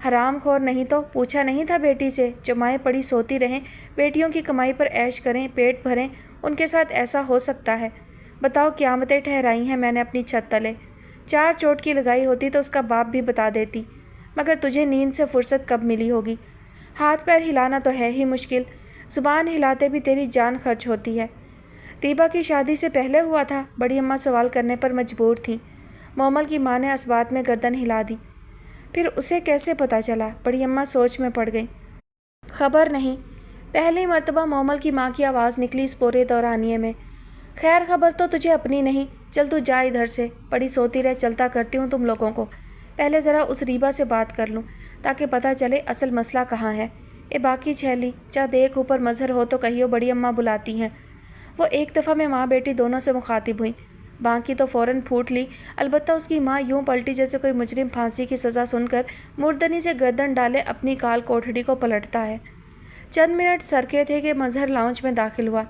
حرام خور نہیں تو پوچھا نہیں تھا بیٹی سے جو مائیں پڑی سوتی رہیں، بیٹیوں کی کمائی پر عیش کریں، پیٹ بھریں، ان کے ساتھ ایسا ہو سکتا ہے؟ بتاؤ، قیامتیں ٹھہرائی ہیں میں نے اپنی چھت تلے۔ 4 چوٹکی لگائی ہوتی تو اس کا باپ بھی بتا دیتی، مگر تجھے نیند سے فرصت کب ملی ہوگی؟ ہاتھ پیر ہلانا تو ہے ہی مشکل، زبان ہلاتے بھی تیری جان خرچ ہوتی ہے۔ ریبا کی شادی سے پہلے ہوا تھا؟ بڑی اماں سوال کرنے پر مجبور تھیں۔ مومل کی ماں نے اثبات میں گردن ہلا دی۔ پھر اسے کیسے پتہ چلا؟ بڑی اماں سوچ میں پڑ گئیں۔ خبر نہیں۔ پہلی مرتبہ مومل کی ماں کی آواز نکلی اس پورے دورانیے میں۔ خیر خبر تو تجھے اپنی نہیں، چل تو جا ادھر سے، پڑی سوتی رہ، چلتا کرتی ہوں تم لوگوں کو۔ پہلے ذرا اس ریبا سے بات کر لوں تاکہ پتہ چلے اصل مسئلہ کہاں ہے۔ اے باقی چھیلی، جا دیکھ اوپر مظہر ہو تو کہیو بڑی اماں بلاتی ہیں۔ وہ ایک دفعہ میں ماں بیٹی دونوں سے مخاطب ہوئیں۔ باقی تو فوراً پھوٹ لی، البتہ اس کی ماں یوں پلٹی جیسے کوئی مجرم پھانسی کی سزا سن کر مردنی سے گردن ڈالے اپنی کال کوٹھڑی کو پلٹتا ہے۔ چند منٹ سرکے تھے کہ مظہر لاؤنج میں داخل ہوا۔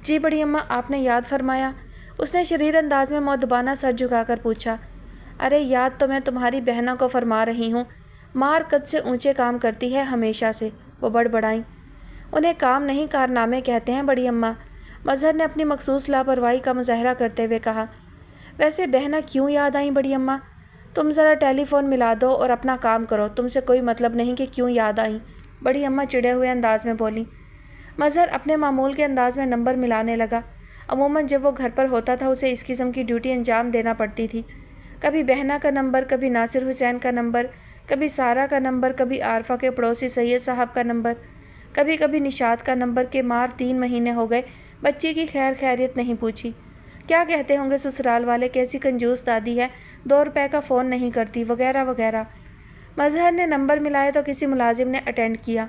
جی بڑی اماں، آپ نے یاد فرمایا؟ اس نے شریر انداز میں مؤدبانہ سر جھکا کر پوچھا۔ ارے یاد تو میں تمہاری بہنوں کو فرما رہی ہوں، مار قد سے اونچے کام کرتی ہے ہمیشہ سے، وہ بڑبڑائیں۔ انہیں کام نہیں کارنامے کہتے ہیں بڑی اماں، مظہر نے اپنی مخصوص لاپرواہی کا مظاہرہ کرتے ہوئے کہا۔ ویسے بہنیں کیوں یاد آئیں بڑی اماں؟ تم ذرا ٹیلی فون ملا دو اور اپنا کام کرو، تم سے کوئی مطلب نہیں کہ کیوں یاد آئیں، بڑی اماں چڑے ہوئے انداز میں بولیں۔ مظہر اپنے معمول کے انداز میں نمبر ملانے لگا۔ عموماً جب وہ گھر پر ہوتا تھا اسے اس قسم کی ڈیوٹی انجام دینا پڑتی تھی، کبھی بہنا کا نمبر، کبھی ناصر حسین کا نمبر، کبھی سارا کا نمبر، کبھی عارفہ کے پڑوسی سید صاحب کا نمبر، کبھی کبھی نشاط کا نمبر کہ مار 3 مہینے ہو گئے، بچی کی خیر خیریت نہیں پوچھی۔ کیا کہتے ہوں گے سسرال والے، کیسی کنجوس دادی ہے، 2 روپے کا فون نہیں کرتی، وغیرہ وغیرہ۔ مظہر نے نمبر ملائے تو کسی ملازم نے اٹینڈ کیا۔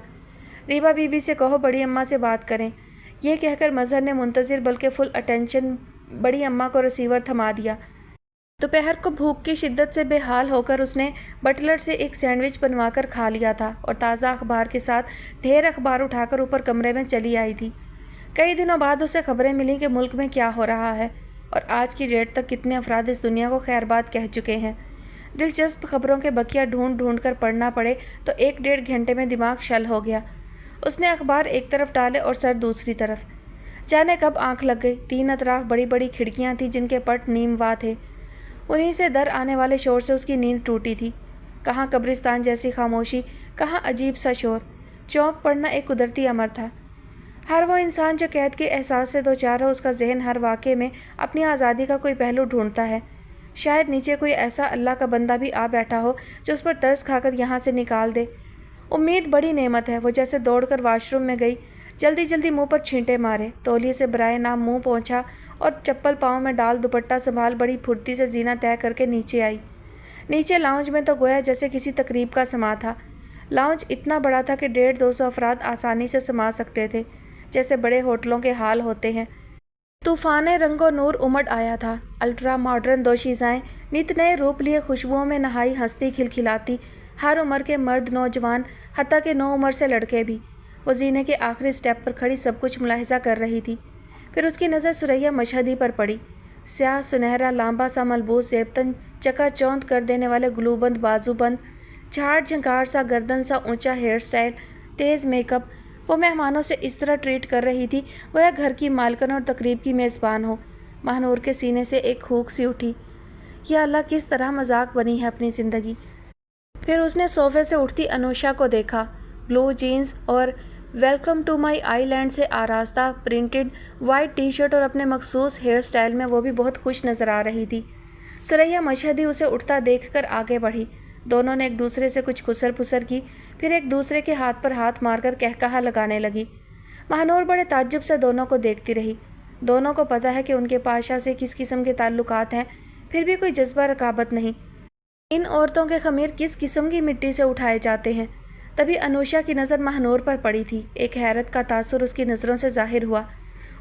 ریبا بی بی سے کہو بڑی اماں سے بات کریں، یہ کہہ کر مظہر نے منتظر بلکہ فل اٹینشن بڑی اماں کو ریسیور تھما دیا۔ دوپہر کو بھوک کی شدت سے بے حال ہو کر اس نے بٹلر سے ایک سینڈوچ بنوا کر کھا لیا تھا اور تازہ اخبار کے ساتھ ڈھیر اخبار اٹھا کر اوپر کمرے میں چلی آئی تھی۔ کئی دنوں بعد اسے خبریں ملیں کہ ملک میں کیا ہو رہا ہے اور آج کی ڈیٹ تک کتنے افراد اس دنیا کو خیر بات کہہ چکے ہیں۔ دلچسپ خبروں کے بقیہ ڈھونڈ ڈھونڈ کر پڑھنا پڑے تو 1-1.5 گھنٹے میں دماغ شل ہو گیا۔ اس نے اخبار ایک طرف ڈالے اور سر دوسری طرف۔ جانے کب آنکھ لگ گئی۔ 3 اطراف بڑی بڑی کھڑکیاں تھیں جن کے پٹ نیم وا تھے، انہی سے در آنے والے شور سے اس کی نیند ٹوٹی تھی۔ کہاں قبرستان جیسی خاموشی، کہاں عجیب سا شور۔ چونک پڑنا ایک قدرتی امر تھا۔ ہر وہ انسان جو قید کے احساس سے دوچار ہو، اس کا ذہن ہر واقعے میں اپنی آزادی کا کوئی پہلو ڈھونڈتا ہے۔ شاید نیچے کوئی ایسا اللہ کا بندہ بھی آ بیٹھا ہو جو اس پر ترس کھا کر یہاں سے نکال دے۔ امید بڑی نعمت ہے۔ وہ جیسے دوڑ کر واش روم میں گئی، جلدی جلدی منہ پر چھینٹے مارے، تولیے سے برائے نام منہ پونچھا اور چپل پاؤں میں ڈال دوپٹہ سنبھال بڑی پھرتی سے زینہ طے کر کے نیچے آئی۔ نیچے لاؤنج میں تو گویا جیسے کسی تقریب کا سما تھا۔ لاؤنج اتنا بڑا تھا کہ 150-200 افراد آسانی سے سما سکتے تھے، جیسے بڑے ہوٹلوں کے حال ہوتے ہیں۔ طوفان رنگ و نور امڈ آیا تھا۔ الٹرا ماڈرن دوشیزائیں نت نئے روپ لیے خوشبوؤں میں نہائی ہستی کھلکھلاتی، ہر عمر کے مرد نوجوان، حتیٰ کہ 9 عمر سے لڑکے بھی۔ وہ زینے کے آخری سٹیپ پر کھڑی سب کچھ ملاحظہ کر رہی تھی۔ پھر اس کی نظر ثریا مشہدی پر پڑی۔ سیاہ سنہرا لامبا سا ملبوس زیبتن، چکا چوندھ کر دینے والے گلو بند بازو بند، جھاڑ جھنکار سا گردن سا اونچا ہیئر سٹائل، تیز میک اپ۔ وہ مہمانوں سے اس طرح ٹریٹ کر رہی تھی گویا گھر کی مالکن اور تقریب کی میزبان ہو۔ مہنور کے سینے سے ایک ہونک سی اٹھی۔ یا اللہ، کس طرح مذاق بنی ہے اپنی زندگی۔ پھر اس نے صوفے سے اٹھتی انوشا کو دیکھا، بلو جینز اور welcome to my island سے آراستہ پرنٹڈ وائٹ ٹی شرٹ اور اپنے مخصوص ہیئر سٹائل میں وہ بھی بہت خوش نظر آ رہی تھی۔ ثریا مشہدی اسے اٹھتا دیکھ کر آگے بڑھی۔ دونوں نے ایک دوسرے سے کچھ خسر پھسر کی، پھر ایک دوسرے کے ہاتھ پر ہاتھ مار کر کہکہا لگانے لگی۔ مہنور بڑے تعجب سے دونوں کو دیکھتی رہی۔ دونوں کو پتہ ہے کہ ان کے پاشا سے کس قسم کے تعلقات ہیں، پھر بھی کوئی جذبہ رقابت نہیں۔ ان عورتوں کے خمیر کس قسم کی مٹی سے اٹھائے جاتے ہیں۔ تبھی انوشا کی نظر مہنور پر پڑی تھی۔ ایک حیرت کا تاثر اس کی نظروں سے ظاہر ہوا۔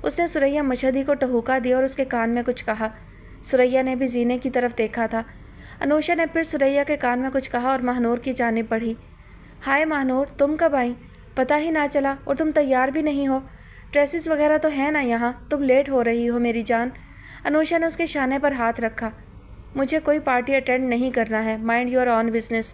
اس نے ثریا مشہدی کو ٹہوکا دیا اور اس کے کان میں کچھ کہا۔ ثریا نے بھی زینے کی طرف دیکھا تھا۔ انوشا نے پھر ثریا کے کان میں کچھ کہا اور مہنور کی جانب بڑھی۔ ہائے مہنور، تم کب آئیں؟ پتہ ہی نہ چلا، اور تم تیار بھی نہیں ہو۔ ڈریسز وغیرہ تو ہیں نا یہاں؟ تم لیٹ ہو رہی ہو میری جان۔ انوشا نے اس کے شانے پر ہاتھ رکھا۔ مجھے کوئی پارٹی اٹینڈ نہیں کرنا ہے، مائنڈ یور اون بزنس۔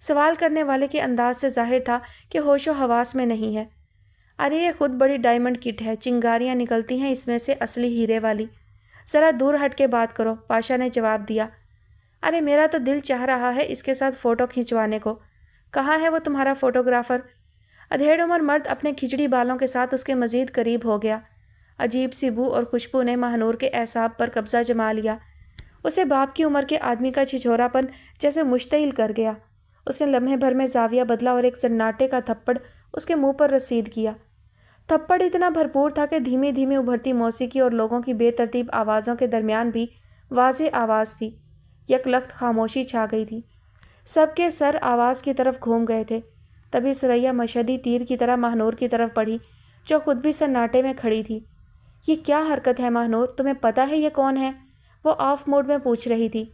سوال کرنے والے کے انداز سے ظاہر تھا کہ ہوش و حواس میں نہیں ہے۔ ارے یہ خود بڑی ڈائمنڈ کٹ ہے، چنگاریاں نکلتی ہیں اس میں سے اصلی ہیرے والی۔ ذرا دور ہٹ کے بات کرو، پاشا نے جواب دیا۔ ارے میرا تو دل چاہ رہا ہے اس کے ساتھ فوٹو کھنچوانے کو۔ کہاں ہے وہ تمہارا فوٹوگرافر؟ ادھیڑ عمر مرد اپنے کھچڑی بالوں کے ساتھ اس کے مزید قریب ہو گیا۔ عجیب سی بو اور خوشبو نے ماہنور کے اعصاب پر قبضہ جما لیا۔ اسے باپ کی عمر کے آدمی کا چھچھورا پن جیسے مشتعل کر گیا۔ اس نے لمحے بھر میں زاویہ بدلا اور ایک سناٹے کا تھپڑ اس کے منہ پر رسید کیا۔ تھپڑ اتنا بھرپور تھا کہ دھیمی دھیمی ابھرتی موسیقی اور لوگوں کی بے ترتیب آوازوں کے درمیان بھی واضح آواز تھی۔ یکلخت خاموشی چھا گئی تھی۔ سب کے سر آواز کی طرف گھوم گئے تھے۔ تبھی ثریا مشہدی تیر کی طرح ماہنور کی طرف بڑھی، جو خود بھی سناٹے میں کھڑی تھی۔ یہ کیا حرکت ہے ماہنور؟ تمہیں پتہ ہے یہ کون ہے؟ وہ آف موڈ میں پوچھ رہی تھی۔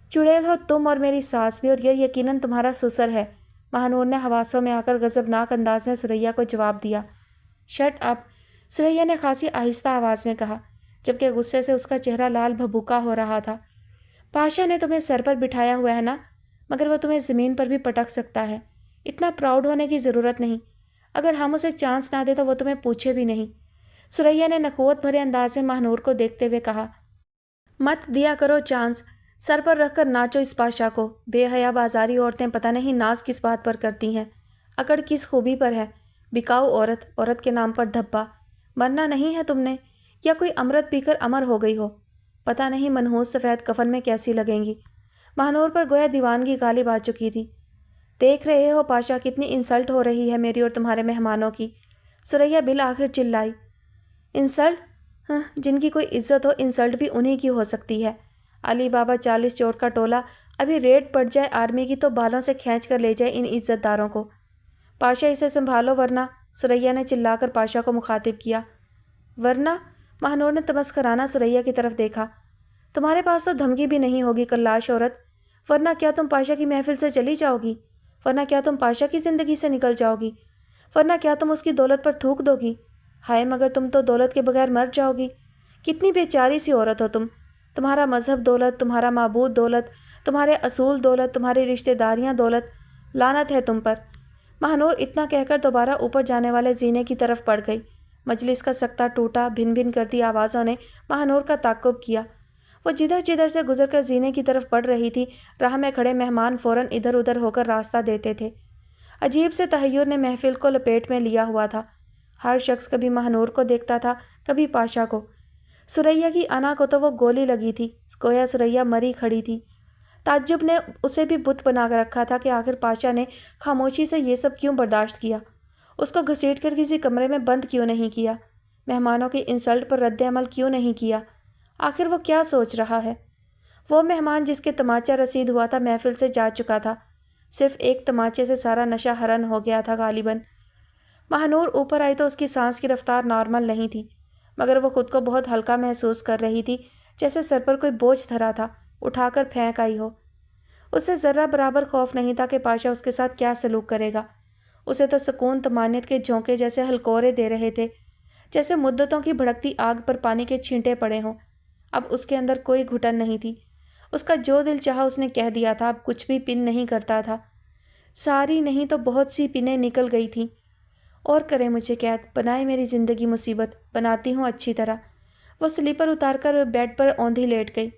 چڑیل ہو تم اور میری ساس بھی، اور یہ یقیناً تمہارا سسر ہے، ماہنور نے حواسوں میں آ کر غضبناک انداز میں ثریا کو جواب دیا۔ شٹ اپ، ثریا نے خاصی آہستہ آواز میں کہا، جبکہ غصے سے اس کا چہرہ لال بھبوکا ہو رہا تھا۔ پاشا نے تمہیں سر پر بٹھایا ہوا ہے نا، مگر وہ تمہیں زمین پر بھی پٹک سکتا ہے۔ اتنا پراؤڈ ہونے کی ضرورت نہیں۔ اگر ہم اسے چانس نہ دیں تو وہ تمہیں پوچھے بھی نہیں۔ ثریا نے نخوت بھرے انداز میں ماہنور کو دیکھتے ہوئے کہا۔ مت دیا کرو چانس، سر پر رکھ کر ناچو اس پاشا کو۔ بے حیا بازاری عورتیں پتہ نہیں ناز کس بات پر کرتی ہیں، اکڑ کس خوبی پر ہے۔ بکاؤ عورت، عورت کے نام پر دھبا۔ مرنا نہیں ہے تم نے، یا کوئی امرت پی کر امر ہو گئی ہو؟ پتہ نہیں منحوس سفید کفن میں کیسی لگیں گی۔ ماہنور پر گویا دیوانگی غالب آ چکی تھی۔ دیکھ رہے ہو پاشا کتنی انسلٹ ہو رہی ہے میری اور تمہارے مہمانوں کی، ثریا بالآخر چلائی۔ انسلٹ؟ ہاں، جن کی کوئی عزت ہو انسلٹ بھی انہی کی ہو سکتی ہے۔ علی بابا 40 چور کا ٹولہ، ابھی ریڈ پڑ جائے آرمی کی تو بالوں سے کھینچ کر لے جائے ان عزت داروں کو۔ پاشا اسے سنبھالو ورنہ، ثریا نے چلا کر پاشا کو مخاطب کیا۔ ورنہ؟ ماہنور نے تمسخرانہ ثریا کی طرف دیکھا۔ تمہارے پاس تو دھمکی بھی نہیں ہوگی کلاش عورت، ورنہ کیا تم پاشا کی محفل سے چلی جاؤ گی؟ ورنہ کیا تم پاشا کی زندگی سے نکل جاؤ گی؟ ورنہ کیا تم اس کی دولت پر تھوک دو گی؟ ہائے مگر تم تو دولت کے بغیر مر جاؤ گی۔ کتنی بیچاری سی عورت ہو تم۔ تمہارا مذہب دولت، تمہارا معبود دولت، تمہارے اصول دولت، تمہاری رشتہ داریاں دولت، لعنت ہے تم پر۔ ماہنور اتنا کہہ کر دوبارہ اوپر جانے والے زینے کی طرف بڑھ گئی۔ مجلس کا سکتہ ٹوٹا، بھن بھن کرتی آوازوں نے ماہنور کا تعقب کیا۔ وہ جدھر جدھر سے گزر کر زینے کی طرف بڑھ رہی تھی، راہ میں کھڑے مہمان فوراً ادھر ادھر ہو کر راستہ دیتے تھے۔ عجیب سے تحیر نے محفل کو لپیٹ میں لیا ہوا تھا۔ ہر شخص کبھی ماہنور کو دیکھتا تھا، کبھی پاشا کو۔ ثریا کی انا کو تو وہ گولی لگی تھی، گویا ثریا مری کھڑی تھی۔ تعجب نے اسے بھی بت بنا کر رکھا تھا کہ آخر پاشا نے خاموشی سے یہ سب کیوں برداشت کیا، اس کو گھسیٹ کر کسی کمرے میں بند کیوں نہیں کیا، مہمانوں کی انسلٹ پر رد عمل کیوں نہیں کیا۔ آخر وہ کیا سوچ رہا ہے؟ وہ مہمان جس کے تماچا رسید ہوا تھا محفل سے جا چکا تھا، صرف ایک تماچے سے سارا نشہ حرن ہو گیا تھا غالباً۔ ماہنور اوپر آئی تو اس کی سانس کی رفتار نارمل نہیں تھی، مگر وہ خود کو بہت ہلکا محسوس کر رہی تھی، جیسے سر پر کوئی بوجھ دھرا تھا، اٹھا کر پھینک آئی ہو۔ اسے ذرہ برابر خوف نہیں تھا کہ پاشا اس کے ساتھ کیا سلوک کرے گا۔ اسے تو سکون طمانینت کے جھونکے جیسے ہلکورے دے رہے تھے، جیسے مدتوں کی بھڑکتی آگ پر پانی کے چھینٹے پڑے ہوں۔ اب اس کے اندر کوئی گھٹن نہیں تھی۔ اس کا جو دل چاہا اس نے کہہ دیا تھا، اب کچھ بھی پن نہیں کرتا تھا۔ ساری نہیں تو بہت سی پنیں نکل گئی تھیں۔ اور کرے مجھے قید، بنائے میری زندگی مصیبت، بناتی ہوں اچھی طرح۔ وہ سلیپر اتار کر بیڈ پر اوندھی لیٹ گئی۔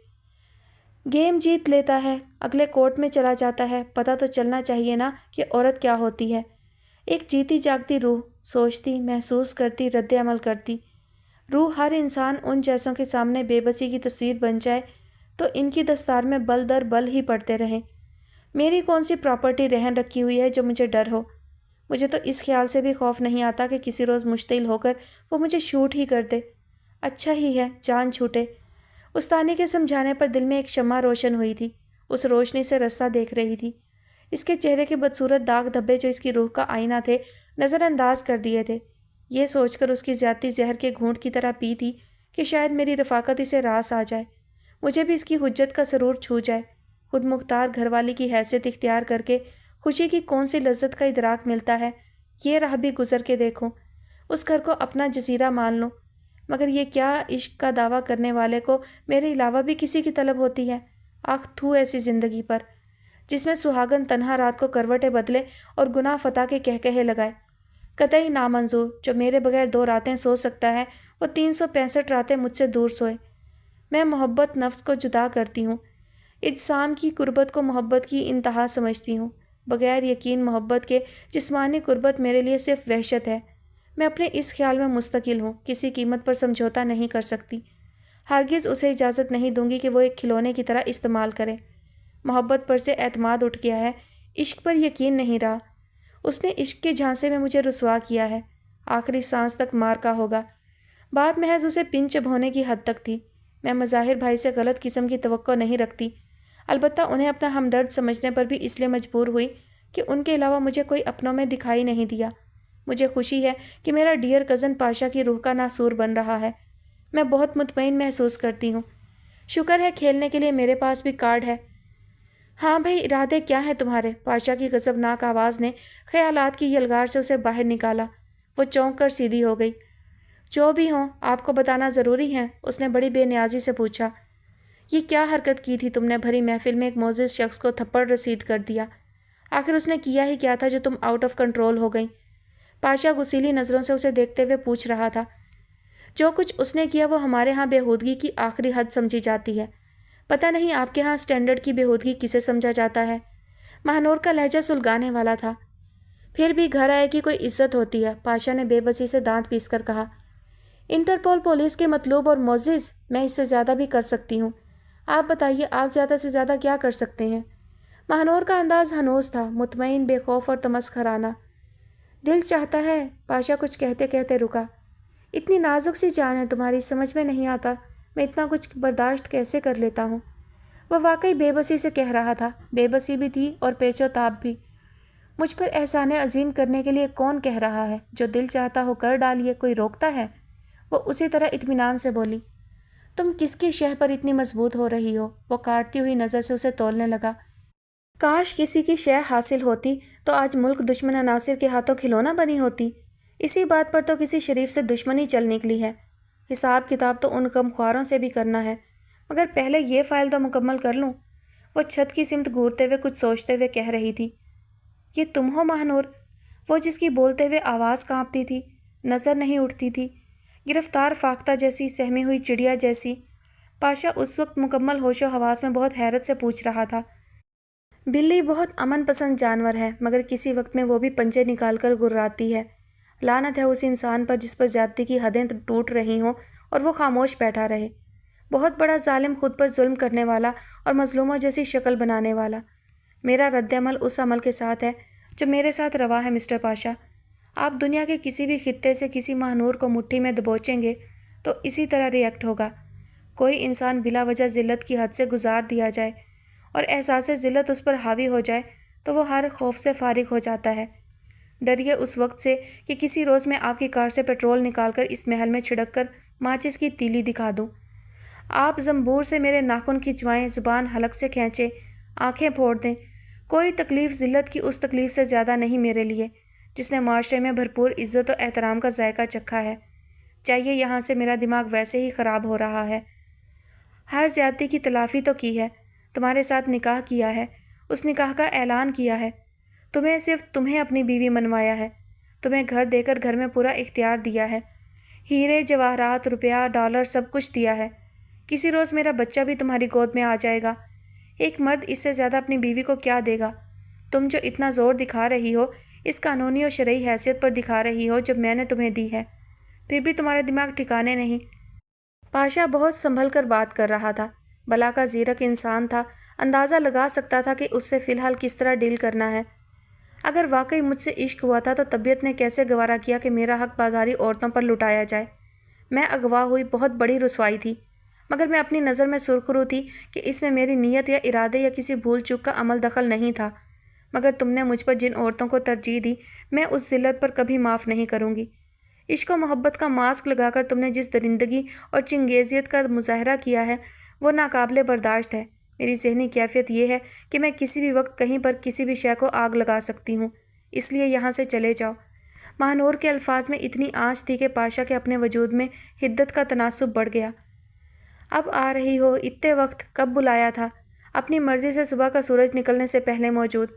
گیم جیت لیتا ہے، اگلے کورٹ میں چلا جاتا ہے، پتہ تو چلنا چاہیے نا کہ عورت کیا ہوتی ہے۔ ایک جیتی جاگتی روح، سوچتی، محسوس کرتی، رد عمل کرتی روح۔ ہر انسان ان جیسوں کے سامنے بے بسی کی تصویر بن جائے تو ان کی دستار میں بل در بل ہی پڑتے رہیں۔ میری کون سی پراپرٹی رہن رکھی ہوئی ہے جو مجھے ڈر ہو؟ مجھے تو اس خیال سے بھی خوف نہیں آتا کہ کسی روز مشتعل ہو کر وہ مجھے شوٹ ہی کر دے۔ اچھا ہی ہے جان چھوٹے۔ استانی کے سمجھانے پر دل میں ایک شمع روشن ہوئی تھی، اس روشنی سے رستہ دیکھ رہی تھی۔ اس کے چہرے کے بدصورت داغ دھبے جو اس کی روح کا آئینہ تھے، نظر انداز کر دیے تھے۔ یہ سوچ کر اس کی زیادتی زہر کے گھونٹ کی طرح پی تھی کہ شاید میری رفاقت اسے راس آ جائے، مجھے بھی اس کی حجت کا سرور چھو جائے۔ خود مختار گھر والی کی حیثیت اختیار کر کے خوشی کی کون سی لذت کا ادراک ملتا ہے، یہ راہ بھی گزر کے دیکھوں، اس گھر کو اپنا جزیرہ مان لوں۔ مگر یہ کیا عشق کا دعویٰ کرنے والے کو میرے علاوہ بھی کسی کی طلب ہوتی ہے؟ آخ تھو ایسی زندگی پر، جس میں سہاگن تنہا رات کو کروٹیں بدلے اور گناہ فتح کے کہکہے لگائے۔ قطعی نامنظور۔ جو میرے بغیر 2 راتیں سو سکتا ہے وہ 365 راتیں مجھ سے دور سوئے۔ میں محبت نفس کو جدا کرتی ہوں، اجسام کی قربت کو محبت کی انتہا سمجھتی ہوں۔ بغیر یقین محبت کے جسمانی قربت میرے لیے صرف وحشت ہے۔ میں اپنے اس خیال میں مستقل ہوں، کسی قیمت پر سمجھوتا نہیں کر سکتی۔ ہرگز اسے اجازت نہیں دوں گی کہ وہ ایک کھلونے کی طرح استعمال کرے۔ محبت پر سے اعتماد اٹھ گیا ہے، عشق پر یقین نہیں رہا۔ اس نے عشق کے جھانسے میں مجھے رسوا کیا ہے، آخری سانس تک مار کا ہوگا۔ بات محض اسے پن چبھونے کی حد تک تھی۔ میں مظاہر بھائی سے غلط قسم کی توقع نہیں رکھتی، البتہ انہیں اپنا ہمدرد سمجھنے پر بھی اس لیے مجبور ہوئی کہ ان کے علاوہ مجھے کوئی اپنوں میں دکھائی نہیں دیا۔ مجھے خوشی ہے کہ میرا ڈیئر کزن پاشا کی روح کا ناسور بن رہا ہے۔ میں بہت مطمئن محسوس کرتی ہوں۔ شکر ہے کھیلنے کے لیے میرے پاس بھی کارڈ ہے۔ ہاں بھائی، ارادے کیا ہیں تمہارے؟ پاشا کی غضبناک آواز نے خیالات کی یلغار سے اسے باہر نکالا۔ وہ چونک کر سیدھی ہو گئی۔ جو بھی ہوں، آپ کو بتانا ضروری ہے؟ اس نے بڑی بے نیازی سے پوچھا۔ یہ کیا حرکت کی تھی تم نے؟ بھری محفل میں ایک معزز شخص کو تھپڑ رسید کر دیا۔ آخر اس نے کیا ہی کیا تھا جو تم آؤٹ آف کنٹرول ہو گئیں؟ پاشا غصیلی نظروں سے اسے دیکھتے ہوئے پوچھ رہا تھا۔ جو کچھ اس نے کیا وہ ہمارے ہاں بےہودگی کی آخری حد سمجھی جاتی ہے۔ پتہ نہیں آپ کے ہاں اسٹینڈرڈ کی بےہودگی کسے سمجھا جاتا ہے؟ مہنور کا لہجہ سلگانے والا تھا۔ پھر بھی گھر آئے کی کوئی عزت ہوتی ہے، پاشا نے بے بسی سے دانت پیس کر کہا۔ انٹرپول پولیس کے مطلوب اور معزز، میں اس سے زیادہ بھی کر سکتی ہوں۔ آپ بتائیے، آپ زیادہ سے زیادہ کیا کر سکتے ہیں؟ مہنور کا انداز ہنوز تھا، مطمئن، بے خوف اور تمسخرانہ۔ دل چاہتا ہے، پاشا کچھ کہتے کہتے رکا۔ اتنی نازک سی جان ہے تمہاری، سمجھ میں نہیں آتا میں اتنا کچھ برداشت کیسے کر لیتا ہوں۔ وہ واقعی بے بسی سے کہہ رہا تھا، بے بسی بھی تھی اور پیچ و تاب بھی۔ مجھ پر احسان عظیم کرنے کے لیے کون کہہ رہا ہے؟ جو دل چاہتا ہو کر ڈالیے، کوئی روکتا ہے؟ وہ اسی طرح اطمینان سے بولی۔ تم کس کی شہ پر اتنی مضبوط ہو رہی ہو؟ وہ کاٹتی ہوئی نظر سے اسے تولنے لگا۔ کاش کسی کی شہ حاصل ہوتی تو آج ملک دشمن عناصر کے ہاتھوں کھلونا بنی ہوتی۔ اسی بات پر تو کسی شریف سے دشمنی چل نکلی ہے۔ حساب کتاب تو ان غمخواروں سے بھی کرنا ہے، مگر پہلے یہ فائل تو مکمل کر لوں۔ وہ چھت کی سمت گھورتے ہوئے کچھ سوچتے ہوئے کہہ رہی تھی۔ یہ تم ہو مہنور؟ وہ جس کی بولتے ہوئے آواز کانپتی تھی، نظر نہیں اٹھتی تھی، گرفتار فاختہ جیسی، سہمی ہوئی چڑیا جیسی۔ پاشا اس وقت مکمل ہوش و حواس میں بہت حیرت سے پوچھ رہا تھا۔ بلی بہت امن پسند جانور ہے، مگر کسی وقت میں وہ بھی پنجے نکال کر گرراتی ہے۔ لعنت ہے اس انسان پر جس پر زیادتی کی حدیں ٹوٹ رہی ہوں اور وہ خاموش بیٹھا رہے۔ بہت بڑا ظالم، خود پر ظلم کرنے والا اور مظلوموں جیسی شکل بنانے والا۔ میرا رد عمل اس عمل کے ساتھ ہے جو میرے ساتھ روا ہے مسٹر پاشا۔ آپ دنیا کے کسی بھی خطے سے کسی مہنور کو مٹھی میں دبوچیں گے تو اسی طرح ری ایکٹ ہوگا۔ کوئی انسان بلا وجہ ذلت کی حد سے گزار دیا جائے اور احساس ذلت اس پر حاوی ہو جائے تو وہ ہر خوف سے فارغ ہو جاتا ہے۔ ڈریے اس وقت سے کہ کسی روز میں آپ کی کار سے پیٹرول نکال کر اس محل میں چھڑک کر ماچس کی تیلی دکھا دوں۔ آپ زنبور سے میرے ناخن کھنچوائیں، زبان حلق سے کھینچیں، آنکھیں پھوڑ دیں، کوئی تکلیف ذلت کی اس تکلیف سے زیادہ نہیں میرے لیے جس نے معاشرے میں بھرپور عزت و احترام کا ذائقہ چکھا ہے۔ چاہیے یہاں سے میرا دماغ ویسے ہی خراب ہو رہا ہے۔ ہر زیادتی کی تلافی تو کی ہے، تمہارے ساتھ نکاح کیا ہے، اس نکاح کا اعلان کیا ہے، صرف تمہیں اپنی بیوی منوایا ہے، تمہیں گھر دے کر گھر میں پورا اختیار دیا ہے، ہیرے جواہرات، روپیہ، ڈالر سب کچھ دیا ہے۔ کسی روز میرا بچہ بھی تمہاری گود میں آ جائے گا۔ ایک مرد اس سے زیادہ اپنی بیوی کو کیا دے گا؟ تم جو اتنا زور دکھا رہی ہو اس قانونی اور شرعی حیثیت پر دکھا رہی ہو جو میں نے تمہیں دی ہے، پھر بھی تمہارا دماغ ٹھکانے نہیں۔ پاشا بہت سنبھل کر بات کر رہا تھا، بلا کا زیرک انسان تھا، اندازہ لگا سکتا تھا کہ اس سے فی الحال کس طرح ڈیل کرنا ہے۔ اگر واقعی مجھ سے عشق ہوا تھا تو طبیعت نے کیسے گوارا کیا کہ میرا حق بازاری عورتوں پر لٹایا جائے؟ میں اغوا ہوئی، بہت بڑی رسوائی تھی، مگر میں اپنی نظر میں سرخرو تھی کہ اس میں میری نیت یا ارادے یا کسی بھول چوک کا عمل دخل نہیں تھا۔ مگر تم نے مجھ پر جن عورتوں کو ترجیح دی، میں اس ذلت پر کبھی معاف نہیں کروں گی۔ عشق و محبت کا ماسک لگا کر تم نے جس درندگی اور چنگیزیت کا مظاہرہ کیا ہے وہ ناقابل برداشت ہے۔ میری ذہنی کیفیت یہ ہے کہ میں کسی بھی وقت کہیں پر کسی بھی شے کو آگ لگا سکتی ہوں، اس لیے یہاں سے چلے جاؤ۔ مہنور کے الفاظ میں اتنی آنچ تھی کہ پاشا کے اپنے وجود میں حدت کا تناسب بڑھ گیا۔ اب آ رہی ہو، اتنے وقت کب بلایا تھا؟ اپنی مرضی سے صبح کا سورج نکلنے سے پہلے موجود۔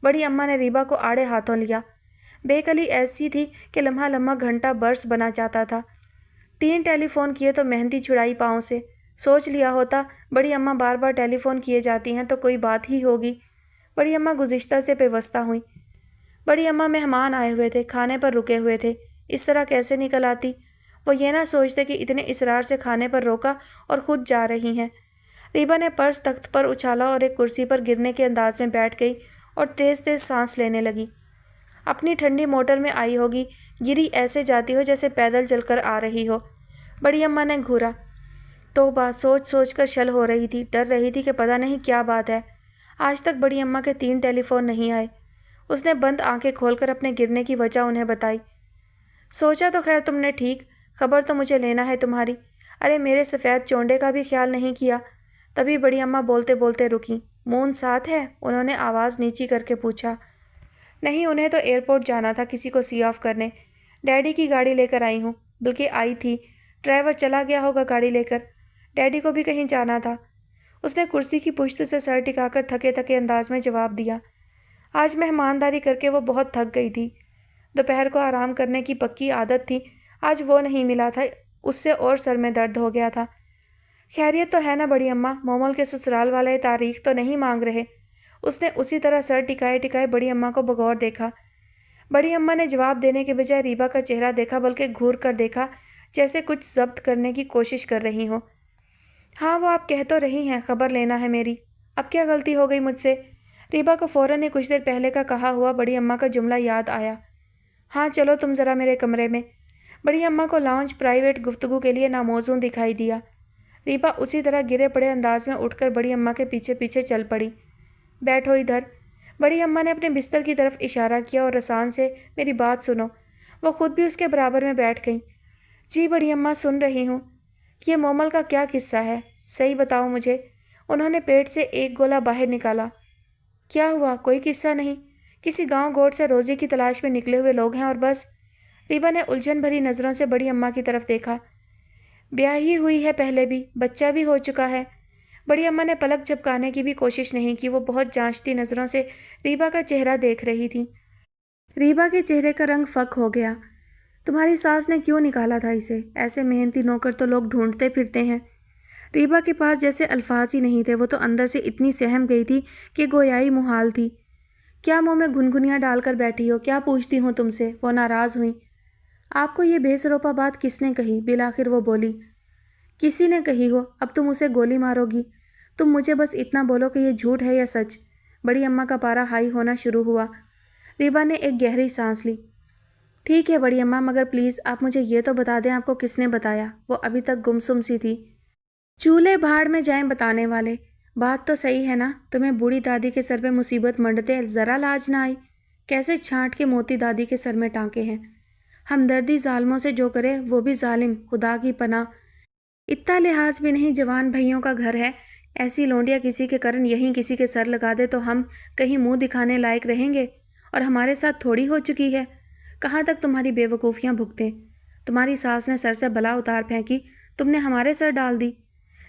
بڑی اماں نے ریبا کو آڑے ہاتھوں لیا۔ بے کلی ایسی تھی کہ لمحہ لمحہ گھنٹہ برس بنا جاتا تھا۔ 3 ٹیلی فون کیے تو مہندی چھڑائی پاؤں سے۔ سوچ لیا ہوتا بڑی اماں بار بار ٹیلی فون کیے جاتی ہیں تو کوئی بات ہی ہوگی۔ بڑی اماں گزشتہ سے پیوستہ ہوئیں۔ بڑی اماں مہمان آئے ہوئے تھے، کھانے پر رکے ہوئے تھے، اس طرح کیسے نکل آتی؟ وہ یہ نہ سوچتے کہ اتنے اصرار سے کھانے پر روکا اور خود جا رہی ہیں۔ ریبا نے پرس تخت پر اچھالا اور ایک کرسی پر گرنے کے انداز میں بیٹھ گئی اور تیز تیز سانس لینے لگی۔ اپنی ٹھنڈی موٹر میں آئی ہوگی، گری ایسے جاتی ہو جیسے پیدل چل کر آ رہی ہو۔ بڑی اماں نے گھورا۔ توبہ، سوچ سوچ کر شل ہو رہی تھی، ڈر رہی تھی کہ پتہ نہیں کیا بات ہے۔ آج تک بڑی اماں کے 3 ٹیلی فون نہیں آئے۔ اس نے بند آنکھیں کھول کر اپنے گرنے کی وجہ انہیں بتائی۔ سوچا تو خیر تم نے ٹھیک، خبر تو مجھے لینا ہے تمہاری۔ ارے میرے سفید چونڈے کا بھی خیال نہیں کیا۔ تبھی بڑی اماں بولتے بولتے رکیں۔ مون ساتھ ہے؟ انہوں نے آواز نیچی کر کے پوچھا۔ نہیں، انہیں تو ایئرپورٹ جانا تھا کسی کو سی آف کرنے۔ ڈیڈی کی گاڑی لے کر آئی ہوں، بلکہ آئی تھی، ڈرائیور چلا گیا ہوگا گاڑی لے کر۔ ڈیڈی کو بھی کہیں جانا تھا۔ اس نے کرسی کی پشت سے سر ٹکا کر تھکے تھکے انداز میں جواب دیا۔ آج مہمانداری کر کے وہ بہت تھک گئی تھی۔ دوپہر کو آرام کرنے کی پکی عادت تھی، آج وہ نہیں ملا تھا، اس سے اور سر میں درد ہو گیا تھا۔ خیریت تو ہے نا بڑی اماں؟ مومل کے سسرال والے تاریخ تو نہیں مانگ رہے؟ اس نے اسی طرح سر ٹکائے ٹکائے بڑی اماں کو بغور دیکھا۔ بڑی اماں نے جواب دینے کے بجائے ریبا کا چہرہ دیکھا، بلکہ گھور کر دیکھا جیسے کچھ ضبط کرنے کی کوشش کر رہی ہوں۔ ہاں وہ آپ کہہ تو رہی ہیں خبر لینا ہے میری۔ اب کیا غلطی ہو گئی مجھ سے؟ ریبا کو فوراً ہی کچھ دیر پہلے کا کہا ہوا بڑی اماں کا جملہ یاد آیا۔ ہاں چلو تم ذرا میرے کمرے میں۔ بڑی اماں کو لاؤنج پرائیویٹ گفتگو کے لیے ناموزوں دکھائی دیا۔ ریبا اسی طرح گرے پڑے انداز میں اٹھ کر بڑی اماں کے پیچھے پیچھے چل پڑی۔ بیٹھو ادھر۔ بڑی اماں نے اپنے بستر کی طرف اشارہ کیا اور رسان سے میری بات سنو۔ وہ خود بھی اس کے برابر میں بیٹھ گئیں۔ جی بڑی اماں سن رہی ہوں۔ یہ مومل کا کیا قصہ ہے؟ صحیح بتاؤ مجھے۔ انہوں نے پیٹ سے ایک گولا باہر نکالا۔ کیا ہوا؟ کوئی قصہ نہیں، کسی گاؤں گوٹ سے روزی کی تلاش میں نکلے ہوئے لوگ ہیں اور بس۔ ریبا نے الجھن بھری نظروں سے بڑی اماں کی طرف دیکھا۔ بیاہی ہوئی ہے پہلے بھی، بچہ بھی ہو چکا ہے۔ بڑی اماں نے پلک جھپکانے کی بھی کوشش نہیں کی، وہ بہت جانچتی نظروں سے ریبا کا چہرہ دیکھ رہی تھی۔ ریبا کے چہرے کا رنگ فک ہو گیا۔ تمہاری ساس نے کیوں نکالا تھا اسے؟ ایسے محنتی نوکر تو لوگ ڈھونڈتے پھرتے ہیں۔ ریبا کے پاس جیسے الفاظ ہی نہیں تھے، وہ تو اندر سے اتنی سہم گئی تھی کہ گویائی محال تھی۔ کیا منہ میں گنگنیاں ڈال کر بیٹھی ہو؟ کیا پوچھتی ہوں تم سے؟ وہ ناراض ہوئیں۔ آپ کو یہ بے سروپا بات کس نے کہی؟ بالآخر وہ بولی۔ کسی نے کہی ہو، اب تم اسے گولی مارو گی؟ تم مجھے بس اتنا بولو کہ یہ جھوٹ ہے یا سچ۔ بڑی اماں کا پارا ہائی ہونا شروع ہوا۔ ریبا نے ایک گہری سانس لی۔ ٹھیک ہے بڑی اماں، مگر پلیز آپ مجھے یہ تو بتا دیں آپ کو کس نے بتایا؟ وہ ابھی تک گمسم سی تھی۔ چولہے بھاڑ میں جائیں بتانے والے۔ بات تو صحیح ہے نا؟ تمہیں بوڑھی دادی کے سر پہ مصیبت منڈتے ذرا لاج نہ آئی؟ کیسے چھانٹ کے موتی دادی کے سر میں ٹانکے ہیں۔ ہمدردی ظالموں سے جو کرے وہ بھی ظالم، خدا کی پناہ۔ اتنا لحاظ بھی نہیں، جوان بھائیوں کا گھر ہے، ایسی لونڈیا کسی کے کرن یہیں کسی کے سر لگا دے تو ہم کہیں منہ دکھانے لائق رہیں گے؟ اور ہمارے ساتھ تھوڑی ہو چکی ہے۔ کہاں تک تمہاری بے وقوفیاں بھگتیں؟ تمہاری ساس نے سر سے بلا اتار پھینکی، تم نے ہمارے سر ڈال دی۔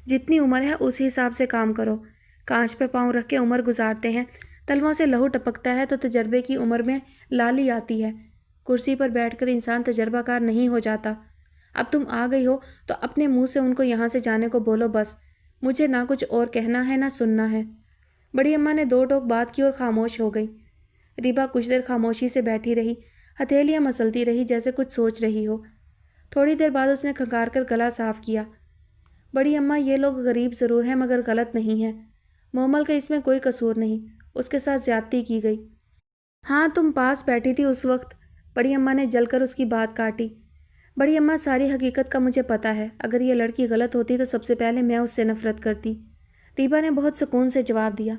جتنی عمر ہے اس حساب سے کام کرو۔ کانچ پہ پاؤں رکھ کے عمر گزارتے ہیں، تلووں سے لہو ٹپکتا ہے تو تجربے کی عمر میں لالی آتی ہے۔ کرسی پر بیٹھ کر انسان تجربہ کار نہیں ہو جاتا۔ اب تم آ گئی ہو تو اپنے منہ سے ان کو یہاں سے جانے کو بولو بس۔ مجھے نہ کچھ اور کہنا ہے نہ سننا ہے۔ بڑی اماں نے 2 ٹوک بات کی اور خاموش ہو گئی۔ ریبا کچھ دیر خاموشی سے بیٹھی رہی، ہتھیلیاں مسلتی رہی جیسے کچھ سوچ رہی ہو۔ تھوڑی دیر بعد اس نے کھنکار کر گلا صاف کیا۔ بڑی اماں یہ لوگ غریب ضرور ہیں مگر غلط نہیں ہیں۔ مومل کا اس میں کوئی قصور نہیں، اس کے ساتھ زیادتی کی گئی۔ ہاں تم پاس بیٹھی تھی اس وقت۔ بڑی اماں نے جل کر اس کی بات کاٹی۔ بڑی اماں ساری حقیقت کا مجھے پتہ ہے، اگر یہ لڑکی غلط ہوتی تو سب سے پہلے میں اس سے نفرت کرتی۔ ریبا نے بہت سکون سے جواب دیا۔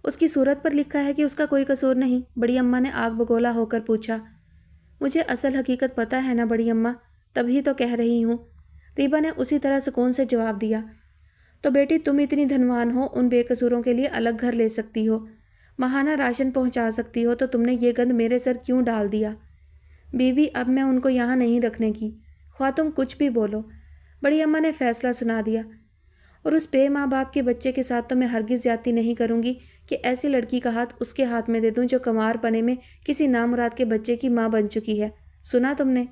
اس کی صورت پر لکھا ہے کہ اس کا کوئی قصور نہیں؟ بڑی اماں نے آگ بگولا ہو کر پوچھا۔ مجھے اصل حقیقت پتہ ہے نا بڑی اماں، تبھی تو کہہ رہی ہوں۔ ریبا نے اسی طرح سکون سے جواب دیا۔ تو بیٹی تم اتنی دھنوان ہو، ان بے قصوروں کے لیے الگ گھر لے سکتی ہو، ماہانہ راشن پہنچا سکتی ہو، تو تم نے یہ گند میرے سر کیوں ڈال دیا؟ بیوی اب میں ان کو یہاں نہیں رکھنے کی، خواہ تم کچھ بھی بولو۔ بڑی اماں نے فیصلہ سنا دیا۔ اور اس بے ماں باپ کے بچے کے ساتھ تو میں ہرگز زیادتی نہیں کروں گی کہ ایسی لڑکی کا ہاتھ اس کے ہاتھ میں دے دوں جو کنوار پنے میں کسی نامراد کے بچے کی ماں بن چکی ہے۔ سنا تم نے؟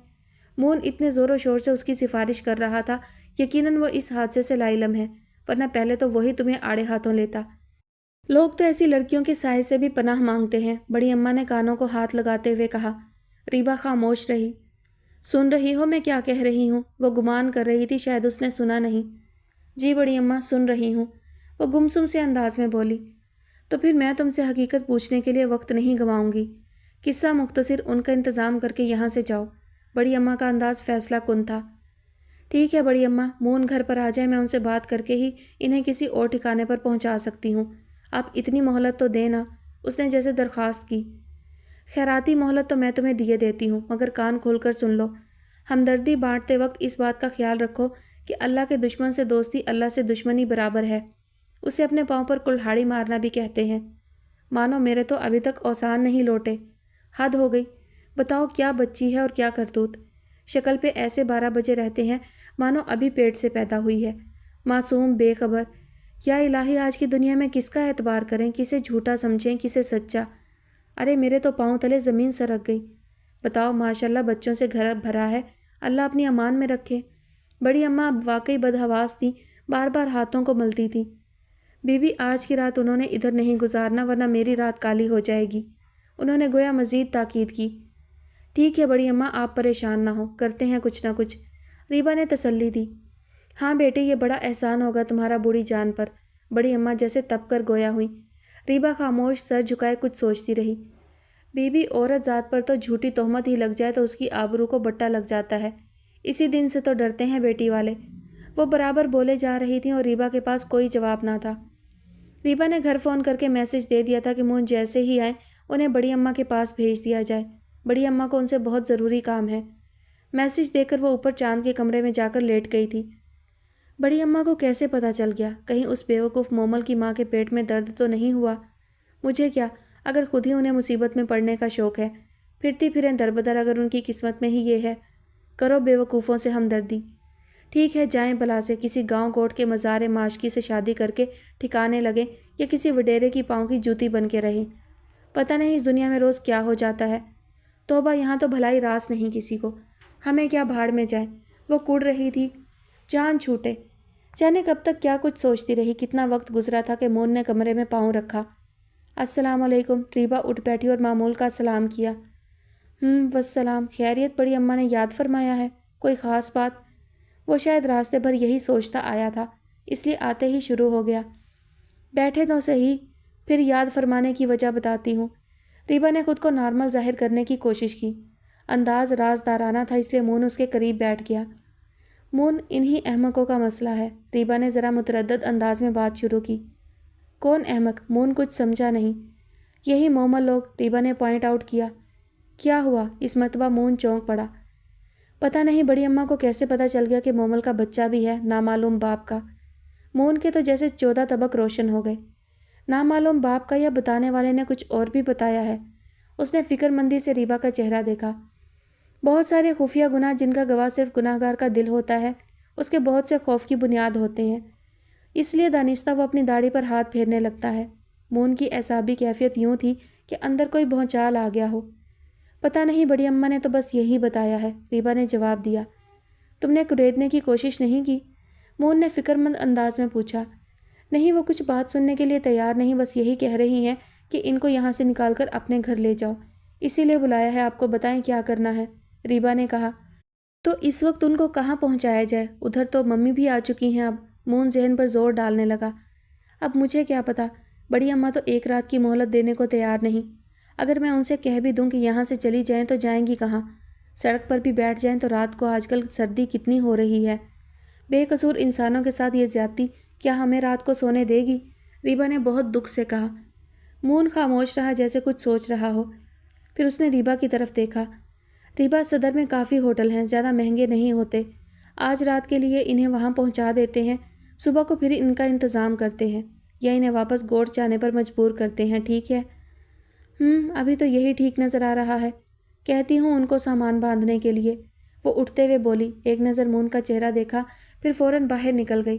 مون اتنے زور و شور سے اس کی سفارش کر رہا تھا، یقیناً وہ اس حادثے سے لا علم ہے، ورنہ پہلے تو وہی تمہیں آڑے ہاتھوں لیتا۔ لوگ تو ایسی لڑکیوں کے سائے سے بھی پناہ مانگتے ہیں، بڑی اماں نے کانوں کو ہاتھ لگاتے ہوئے کہا۔ ریبا خاموش رہی۔ سن رہی ہو میں کیا کہہ رہی ہوں؟ وہ گمان کر رہی تھی شاید اس نے سنا نہیں۔ جی بڑی اماں سن رہی ہوں، وہ گمسم سے انداز میں بولی۔ تو پھر میں تم سے حقیقت پوچھنے کے لیے وقت نہیں گنواؤں گی، قصہ مختصر ان کا انتظام کر کے یہاں سے جاؤ۔ بڑی اماں کا انداز فیصلہ کن تھا۔ ٹھیک ہے بڑی اماں، مون گھر پر آ جائے، میں ان سے بات کر کے ہی انہیں کسی اور ٹھکانے پر پہنچا سکتی ہوں۔ آپ اتنی مہلت تو دیں نا، اس نے جیسے درخواست کی۔ خیراتی مہلت تو میں تمہیں دیے دیتی ہوں، مگر کان کھول کر سن لو۔ ہمدردی بانٹتے وقت اس بات کا خیال رکھو کہ اللہ کے دشمن سے دوستی اللہ سے دشمنی برابر ہے۔ اسے اپنے پاؤں پر کلہاڑی مارنا بھی کہتے ہیں۔ مانو میرے تو ابھی تک اوسان نہیں لوٹے۔ حد ہو گئی، بتاؤ کیا بچی ہے اور کیا کرتوت۔ شکل پہ ایسے 12 بجے رہتے ہیں مانو ابھی پیٹ سے پیدا ہوئی ہے، معصوم، بے خبر۔ یا الہی، آج کی دنیا میں کس کا اعتبار کریں، کسے جھوٹا سمجھیں، کسے سچا۔ ارے میرے تو پاؤں تلے زمین سرک گئی۔ بتاؤ، ماشاءاللہ بچوں سے گھر بھرا ہے، اللہ اپنی امان میں رکھے۔ بڑی اماں اب واقعی بدحواس تھیں، بار بار ہاتھوں کو ملتی تھیں۔ بی بی آج کی رات انہوں نے ادھر نہیں گزارنا، ورنہ میری رات کالی ہو جائے گی۔ انہوں نے گویا مزید تاکید کی۔ ٹھیک ہے بڑی اماں، آپ پریشان نہ ہو، کرتے ہیں کچھ نہ کچھ، ریبا نے تسلی دی۔ ہاں بیٹی، یہ بڑا احسان ہوگا تمہارا بوڑھی جان پر۔ بڑی اماں جیسے تپ کر گویا ہوئی۔ ریبا خاموش سر جھکائے کچھ سوچتی رہی۔ بی بی عورت ذات پر تو جھوٹی تہمت ہی لگ جائے تو اس کی آبرو کو بٹا لگ جاتا ہے، اسی دن سے تو ڈرتے ہیں بیٹی والے۔ وہ برابر بولے جا رہی تھیں اور ریبا کے پاس کوئی جواب نہ تھا۔ ریبا نے گھر فون کر کے میسج دے دیا تھا کہ مون جیسے ہی آئیں انہیں بڑی اماں کے پاس بھیج دیا جائے، بڑی اماں کو ان سے بہت ضروری کام ہے۔ میسج دے کر وہ اوپر چاند کے کمرے میں جا کر لیٹ گئی تھی۔ بڑی اماں کو کیسے پتہ چل گیا؟ کہیں اس بیوقوف مومل کی ماں کے پیٹ میں درد تو نہیں ہوا؟ مجھے کیا، اگر خود ہی انہیں مصیبت میں پڑنے کا شوق ہے، پھرتی پھریں دربدر اگر ان کی قسمت میں ہی یہ ہے۔ کرو بیوقوفوں سے ہمدردی۔ ٹھیک ہے، جائیں بلا سے، کسی گاؤں گوٹ کے مزار معاشقی سے شادی کر کے ٹھکانے لگیں یا کسی وڈیرے کی پاؤں کی جوتی بن کے رہیں۔ پتہ نہیں اس دنیا میں روز کیا ہو جاتا ہے۔ توبہ، یہاں تو بھلائی راس نہیں کسی کو، ہمیں کیا بھاڑ میں جائے۔ وہ کڑ رہی تھی، جان چھوٹے۔ جانے کب تک کیا کچھ سوچتی رہی، کتنا وقت گزرا تھا کہ مون نے کمرے میں پاؤں رکھا۔ السلام علیکم۔ ریبا اٹھ بیٹھی اور معمول کا سلام کیا۔ والسلام، خیریت؟ بڑی اماں نے یاد فرمایا ہے، کوئی خاص بات؟ وہ شاید راستے بھر یہی سوچتا آیا تھا، اس لیے آتے ہی شروع ہو گیا۔ بیٹھے تو صحیح، پھر یاد فرمانے کی وجہ بتاتی ہوں۔ ریبا نے خود کو نارمل ظاہر کرنے کی کوشش کی۔ انداز رازدارانہ تھا، اس لیے مون اس کے قریب بیٹھ گیا۔ مون، انہی احمقوں کا مسئلہ ہے۔ ریبا نے ذرا متردد انداز میں بات شروع کی۔ کون احمق؟ مون کچھ سمجھا نہیں۔ یہی مومل لوگ، ریبا نے پوائنٹ آؤٹ کیا۔ کیا ہوا؟ اس مرتبہ مون چونک پڑا۔ پتہ نہیں بڑی اماں کو کیسے پتہ چل گیا کہ مومل کا بچہ بھی ہے، نامعلوم باپ کا۔ مون کے تو جیسے 14 طبق روشن ہو گئے۔ نامعلوم باپ کا، یا بتانے والے نے کچھ اور بھی بتایا ہے؟ اس نے فکر مندی سے ریبا کا چہرہ دیکھا۔ بہت سارے خفیہ گناہ جن کا گواہ صرف گناہ گار کا دل ہوتا ہے، اس کے بہت سے خوف کی بنیاد ہوتے ہیں، اس لیے دانستہ وہ اپنی داڑھی پر ہاتھ پھیرنے لگتا ہے۔ مون کی اعصابی کیفیت یوں تھی کہ اندر کوئی بھونچال آ گیا ہو۔ پتہ نہیں، بڑی اماں نے تو بس یہی بتایا ہے، ریبا نے جواب دیا۔ تم نے کریدنے کی کوشش نہیں کی؟ مون نے فکر مند انداز میں پوچھا۔ نہیں، وہ کچھ بات سننے کے لیے تیار نہیں، بس یہی کہہ رہی ہیں کہ ان کو یہاں سے نکال کر اپنے گھر لے جاؤ، اسی لیے بلایا ہے آپ کو، بتائیں کیا کرنا ہے، ریبا نے کہا۔ تو اس وقت ان کو کہاں پہنچایا جائے؟ ادھر تو ممی بھی آ چکی ہیں اب۔ مون ذہن پر زور ڈالنے لگا۔ اب مجھے کیا پتا، بڑی اماں تو ایک رات کی مہلت دینے کو تیار نہیں۔ اگر میں ان سے کہہ بھی دوں کہ یہاں سے چلی جائیں تو جائیں گی کہاں؟ سڑک پر بھی بیٹھ جائیں تو رات کو آج کل سردی کتنی ہو رہی ہے، بے قصور انسانوں کے ساتھ یہ زیادتی کیا ہمیں رات کو سونے دے گی؟ ریبا نے بہت دکھ سے کہا۔ مون خاموش رہا، جیسے کچھ سوچ رہا ہو، پھر اس نے ریبا کی طرف دیکھا۔ ریبا، صدر میں کافی ہوٹل ہیں، زیادہ مہنگے نہیں ہوتے، آج رات کے لیے انہیں وہاں پہنچا دیتے ہیں، صبح کو پھر ان کا انتظام کرتے ہیں، یا انہیں واپس گوٹھ جانے پر مجبور کرتے ہیں، ٹھیک ہے؟ ابھی تو یہی ٹھیک نظر آ رہا ہے، کہتی ہوں ان کو سامان باندھنے کے لیے۔ وہ اٹھتے ہوئے بولی، ایک نظر مون کا چہرہ دیکھا، پھر فوراً باہر نکل گئی۔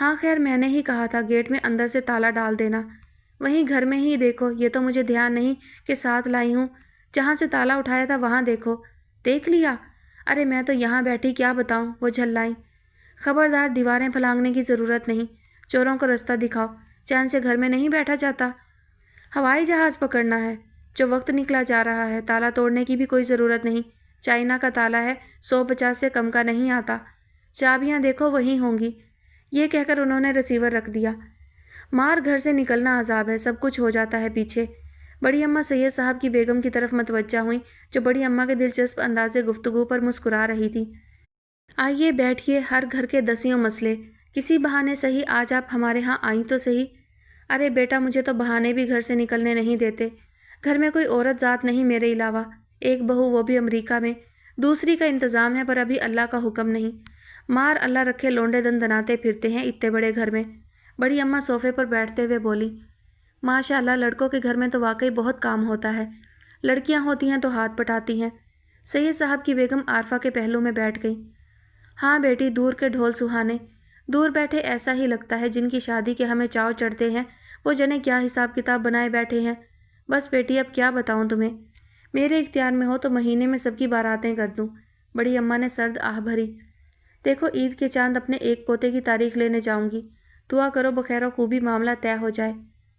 ہاں خیر میں نے ہی کہا تھا گیٹ میں اندر سے تالا ڈال دینا، وہیں گھر میں ہی دیکھو، یہ تو مجھے دھیان نہیں کہ ساتھ لائی ہوں، جہاں سے تالا اٹھایا تھا وہاں دیکھو۔ دیکھ لیا؟ ارے میں تو یہاں بیٹھی کیا بتاؤں، وہ جھلائیں۔ خبردار دیواریں پھلانگنے کی ضرورت نہیں، چوروں کو رستہ دکھاؤ، چین سے گھر میں نہیں بیٹھا جاتا۔ ہوائی جہاز پکڑنا ہے جو وقت نکلا جا رہا ہے، تالا توڑنے کی بھی کوئی ضرورت نہیں، چائنا کا تالا ہے، 150 سے کم کا نہیں آتا، چابیاں دیکھو وہیں ہوں گی۔ یہ کہہ کر انہوں نے ریسیور رکھ دیا۔ مار گھر سے نکلنا عذاب ہے، سب کچھ ہو جاتا ہے پیچھے۔ بڑی اماں سید صاحب کی بیگم کی طرف متوجہ ہوئیں جو بڑی اماں کے دلچسپ انداز گفتگو پر مسکرا رہی تھی۔ آئیے بیٹھیے، ہر گھر کے دسیوں مسئلے، کسی بہانے صحیح آج آپ ہمارے ہاں آئیں تو صحیح۔ ارے بیٹا مجھے تو بہانے بھی گھر سے نکلنے نہیں دیتے، گھر میں کوئی عورت ذات نہیں میرے علاوہ، ایک بہو وہ بھی امریکہ میں، دوسری کا انتظام ہے پر ابھی اللہ کا حکم نہیں۔ مار اللہ رکھے لونڈے دن دناتے پھرتے ہیں اتنے بڑے گھر میں۔ بڑی اماں صوفے پر بیٹھتے ہوئے بولی، ماشاء اللہ لڑکوں کے گھر میں تو واقعی بہت کام ہوتا ہے، لڑکیاں ہوتی ہیں تو ہاتھ پٹاتی ہیں۔ سید صاحب کی بیگم عارفہ کے پہلو میں بیٹھ گئی۔ ہاں بیٹی، دور کے ڈھول سہانے، دور بیٹھے ایسا ہی لگتا ہے جن کی شادی کے ہمیں چاو چڑھتے ہیں وہ جنے کیا حساب کتاب بنائے بیٹھے ہیں۔ بس بیٹی اب کیا بتاؤں تمہیں، میرے اختیار میں ہو تو مہینے میں سب کی باراتیں کر دوں۔ بڑی اماں نے سرد آہ بھری۔ دیکھو عید کے چاند اپنے ایک پوتے کی تاریخ لینے جاؤں گی، دعا کرو بخیر و خوبی معاملہ طے ہو جائے۔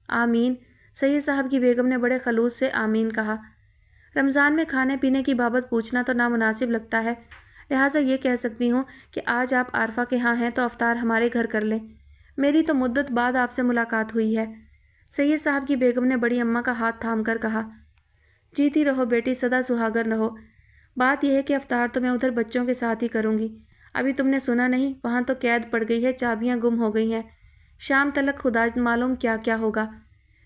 آمین۔ سید صاحب کی بیگم نے بڑے خلوص سے آمین کہا۔ رمضان میں کھانے پینے کی بابت پوچھنا تو نامناسب لگتا ہے، لہٰذا یہ کہہ سکتی ہوں کہ آج آپ عارفہ کے ہاں ہیں تو افطار ہمارے گھر کر لیں، میری تو مدت بعد آپ سے ملاقات ہوئی ہے۔ سید صاحب کی بیگم نے بڑی اماں کا ہاتھ تھام کر کہا، جیتی رہو بیٹی، سدا سہاگر رہو۔ بات یہ ہے کہ افطار تو میں ادھر بچوں کے ساتھ ہی کروں گی، ابھی تم نے سنا نہیں وہاں تو قید پڑ گئی ہے، چابیاں گم ہو گئی ہیں، شام تلک خدا معلوم کیا کیا ہوگا۔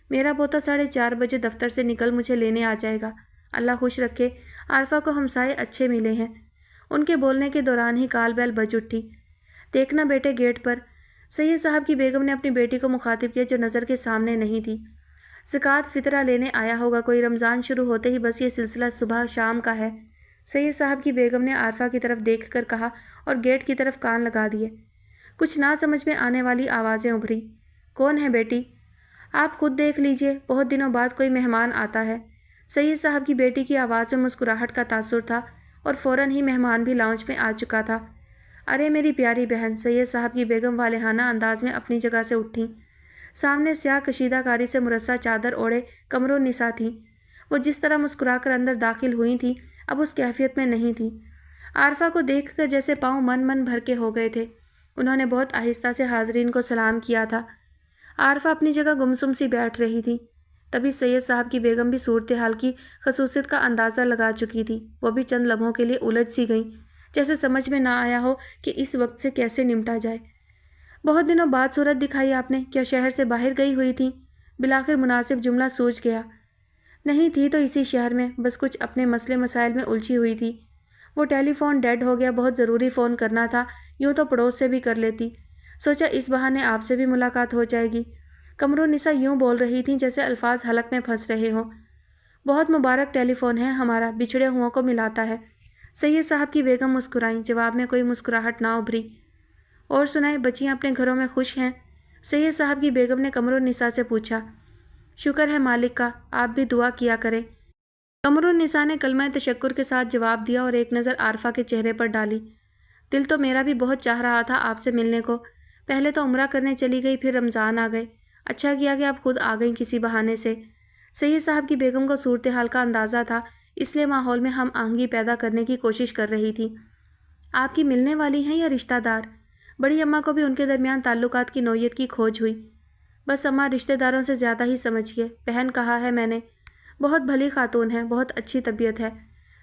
میرا پوتا 4:30 بجے دفتر سے نکل مجھے لینے آ جائے گا، اللہ خوش رکھے۔ عارفہ کو ہمسائے اچھے ملے ہیں۔ ان کے بولنے کے دوران ہی کال بیل بج اٹھی۔ دیکھنا بیٹے گیٹ پر، سید صاحب کی بیگم نے اپنی بیٹی کو مخاطب کیا جو نظر کے سامنے نہیں تھی۔ زکوٰۃ فطرہ لینے آیا ہوگا کوئی، رمضان شروع ہوتے ہی بس یہ سلسلہ صبح شام کا ہے۔ سید صاحب کی بیگم نے عارفہ کی طرف دیکھ کر کہا اور گیٹ کی طرف کان لگا دیے۔ کچھ نہ سمجھ میں آنے والی آوازیں ابھری۔ کون ہے بیٹی؟ آپ خود دیکھ لیجئے، بہت دنوں بعد کوئی مہمان آتا ہے۔ سید صاحب کی بیٹی کی آواز میں مسکراہٹ کا تاثر تھا اور فوراً ہی مہمان بھی لاؤنج میں آ چکا تھا۔ ارے میری پیاری بہن، سید صاحب کی بیگم والہانہ انداز میں اپنی جگہ سے اٹھیں۔ سامنے سیاہ کشیدہ کاری سے مرصع چادر اوڑھے قمر النساء تھیں۔ وہ جس طرح مسکرا کر اندر داخل ہوئی تھیں اب اس کیفیت میں نہیں تھیں۔ عارفہ کو دیکھ کر جیسے پاؤں من بھر کے ہو گئے تھے۔ انہوں نے بہت آہستہ سے حاضرین کو سلام کیا تھا۔ عارفہ اپنی جگہ گمسم سی بیٹھ رہی تھی، تبھی سید صاحب کی بیگم بھی صورتحال کی خصوصیت کا اندازہ لگا چکی تھی۔ وہ بھی چند لمحوں کے لیے الجھ سی گئیں، جیسے سمجھ میں نہ آیا ہو کہ اس وقت سے کیسے نمٹا جائے۔ بہت دنوں بعد صورت دکھائی آپ نے، کیا شہر سے باہر گئی ہوئی تھیں؟ بالآخر مناسب جملہ سوچ گیا۔ نہیں تھی تو اسی شہر میں، بس کچھ اپنے مسئلے مسائل میں الجھی ہوئی تھی۔ وہ ٹیلی فون ڈیڈ ہو گیا، بہت ضروری فون کرنا تھا، یوں تو پڑوس سے بھی کر لیتی، سوچا اس بہانے آپ سے بھی ملاقات ہو جائے گی۔ قمر النساء یوں بول رہی تھیں جیسے الفاظ حلق میں پھنس رہے ہوں۔ بہت مبارک ٹیلی فون ہے ہمارا، بچھڑے ہوں کو ملاتا ہے۔ سید صاحب کی بیگم مسکرائیں، جواب میں کوئی مسکراہٹ نہ ابھری۔ اور سنائیں بچیاں اپنے گھروں میں خوش ہیں؟ سید صاحب کی بیگم نے قمر النساء سے پوچھا۔ شکر ہے مالک کا، آپ بھی دعا کیا کریں۔ قمر النساء نے کلمہ تشکر کے ساتھ جواب دیا اور ایک نظر عارفہ کے چہرے پر ڈالی۔ دل تو میرا بھی بہت چاہ رہا تھا آپ سے ملنے کو، پہلے تو عمرہ کرنے چلی گئی، پھر رمضان آ گئے، اچھا کیا کہ آپ خود آ گئیں کسی بہانے سے۔ سید صاحب کی بیگم کو صورتحال کا اندازہ تھا، اس لیے ماحول میں ہم آہنگی پیدا کرنے کی کوشش کر رہی تھی۔ آپ کی ملنے والی ہیں یا رشتہ دار؟ بڑی اماں کو بھی ان کے درمیان تعلقات کی نوعیت کی کھوج ہوئی۔ بس اماں رشتہ داروں سے زیادہ ہی سمجھیے، بہن کہا ہے میں نے، بہت بھلی خاتون ہے، بہت اچھی طبیعت ہے۔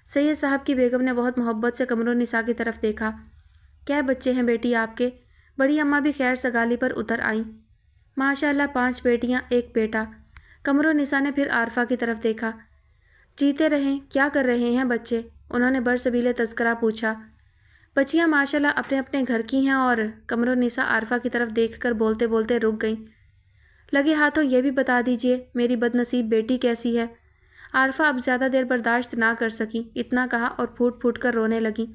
سید صاحب کی بیگم نے بہت محبت سے قمر النساء کی طرف دیکھا۔ کیا بچے ہیں بیٹی آپ کے؟ بڑی اماں بھی خیر سگالی پر اتر آئیں۔ ماشاء اللہ 5 بیٹیاں 1 بیٹا۔ قمر النساء نے پھر عارفہ کی طرف دیکھا۔ جیتے رہیں، کیا کر رہے ہیں بچے؟ انہوں نے برسبیل تذکرہ پوچھا۔ بچیاں ماشاء اللہ اپنے اپنے گھر کی ہیں اور قمر النساء عارفہ کی طرف دیکھ کر بولتے بولتے رک گئیں۔ لگے ہاتھوں یہ بھی بتا دیجئے میری بد نصیب بیٹی کیسی ہے؟ عارفہ اب زیادہ دیر برداشت نہ کر سکی، اتنا کہا اور پھوٹ پھوٹ کر رونے لگی۔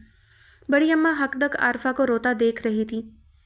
بڑی اماں حق دق عارفہ کو روتا دیکھ رہی تھی۔